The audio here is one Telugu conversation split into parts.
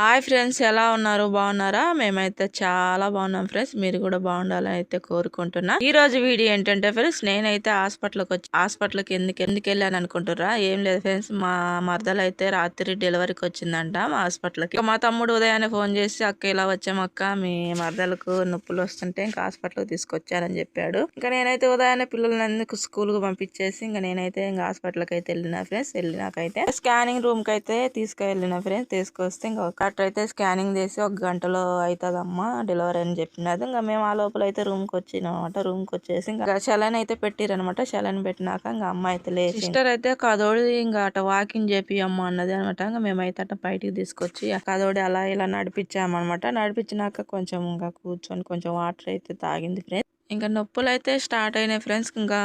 హాయ్ ఫ్రెండ్స్, ఎలా ఉన్నారు? బాగున్నారా? మేమైతే చాలా బాగున్నాం ఫ్రెండ్స్. మీరు కూడా బాగుండాలని అయితే కోరుకుంటున్నా. ఈ రోజు వీడియో ఏంటంటే ఫ్రెండ్స్, నేనైతే హాస్పిటల్కి ఎందుకు వెళ్ళాను అనుకుంటున్నా. ఏం లేదు ఫ్రెండ్స్, మా మరదలు అయితే రాత్రి డెలివరీకి వచ్చిందంట మా హాస్పిటల్కి. మా తమ్ముడు ఉదయాన్నే ఫోన్ చేసి, అక్క ఇలా వచ్చాం అక్క, మీ మరదలకు నొప్పులు వస్తుంటే ఇంకా హాస్పిటల్కి తీసుకొచ్చారని చెప్పాడు. ఇంకా నేనైతే ఉదయాన్నే పిల్లలందరికీ స్కూల్ కు పంపించేసి ఇంకా నేనైతే ఇంకా హాస్పిటల్కి అయితే వెళ్ళిన ఫ్రెండ్స్. వెళ్ళినాకైతే స్కానింగ్ రూమ్ కి అయితే తీసుకెళ్ళిన ఫ్రెండ్స్. తీసుకొస్తే ఇంకా డాక్టర్ అయితే స్కానింగ్ చేసి 1 గంటలో అవుతుందమ్మా డెలివరీ అని చెప్పినది. ఇంకా మేము ఆ లోపల అయితే రూమ్ కి వచ్చినాం అనమాట. రూమ్ కి వచ్చేసి ఇంకా సెలైన్ అయితే పెట్టిరనమాట. సెలైన్ పెట్టినాక ఇంకా అమ్మ అయితే లేచి, సిస్టర్ అయితే కదోడి ఇంకా అట వాకింగ్ చేపి అమ్మ అన్నది అనమాట. ఇంకా మేమైతే అట్ట బయటికి తీసుకొచ్చి ఆ కదోడి అలా ఇలా నడిపించామన్నమాట. నడిపించినాక కొంచెం ఇంకా కూర్చొని కొంచెం వాటర్ అయితే తాగింది ఫ్రెండ్స్. ఇంకా నొప్పులు అయితే స్టార్ట్ అయినాయి ఫ్రెండ్స్. ఇంకా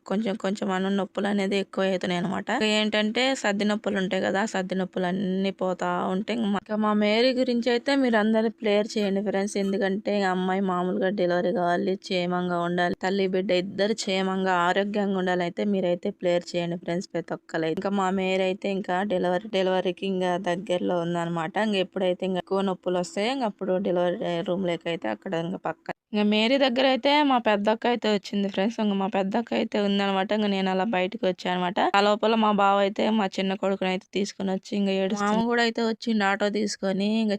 కొంచెం కొంచెం నొప్పులు అనేది ఎక్కువ అవుతున్నాయి అనమాట. ఏంటంటే సర్ది నొప్పులు ఉంటాయి కదా, సర్ది నొప్పులు అన్ని పోతా ఉంటే ఇంకా మా మేరీ గురించి అయితే మీరు అందరు ప్రేయర్ చేయండి ఫ్రెండ్స్. ఎందుకంటే అమ్మాయి మామూలుగా డెలివరీ కావాలి, క్షేమంగా ఉండాలి, తల్లి బిడ్డ ఇద్దరు క్షేమంగా ఆరోగ్యంగా ఉండాలి. అయితే మీరైతే ప్రేయర్ చేయండి ఫ్రెండ్స్ ప్రతి ఒక్కరు. ఇంకా మా మేరీ అయితే ఇంకా డెలివరీకి ఇంకా దగ్గరలో ఉందన్నమాట. ఇంక ఎప్పుడైతే ఇంకా ఎక్కువ నొప్పులు వస్తాయో ఇంక అప్పుడు డెలివరీ రూమ్ లేకైతే అక్కడ ఇంకా పక్క ఇంకా మేరీ దగ్గర అయితే మా పెద్దక్క అయితే వచ్చింది ఫ్రెండ్స్. ఇంకా మా పెద్దక్క అయితే ఉందనమాట. ఇంకా నేను అలా బయటకు వచ్చాను అనమాట. ఆ లోపల మా బావ అయితే మా చిన్న కొడుకుని అయితే తీసుకుని వచ్చి ఇంకా మామ కూడా అయితే వచ్చిండు ఆటో తీసుకొని. ఇంకా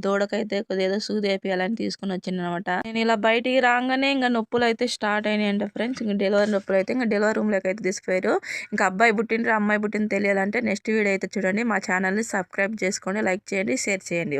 దూడకైతే కొద్దిగా సూది వేపియాలని తీసుకుని వచ్చింది అనమాట. నేను ఇలా బయటికి రాగానే ఇంకా నొప్పులు అయితే స్టార్ట్ అయినాయి అంట ఫ్రెండ్స్. ఇంకా డెలివరీ నొప్పులు అయితే ఇంకా డెలివరీ రూమ్ లోకి అయితే తీసుకుపోయారు. ఇంకా అబ్బాయి పుట్టిండ్రు అమ్మాయి పుట్టింది తెలియాలంటే నెక్స్ట్ వీడియో అయితే చూడండి. మా ఛానల్ని సబ్స్క్రైబ్ చేసుకోండి, లైక్ చేయండి, షేర్ చేయండి.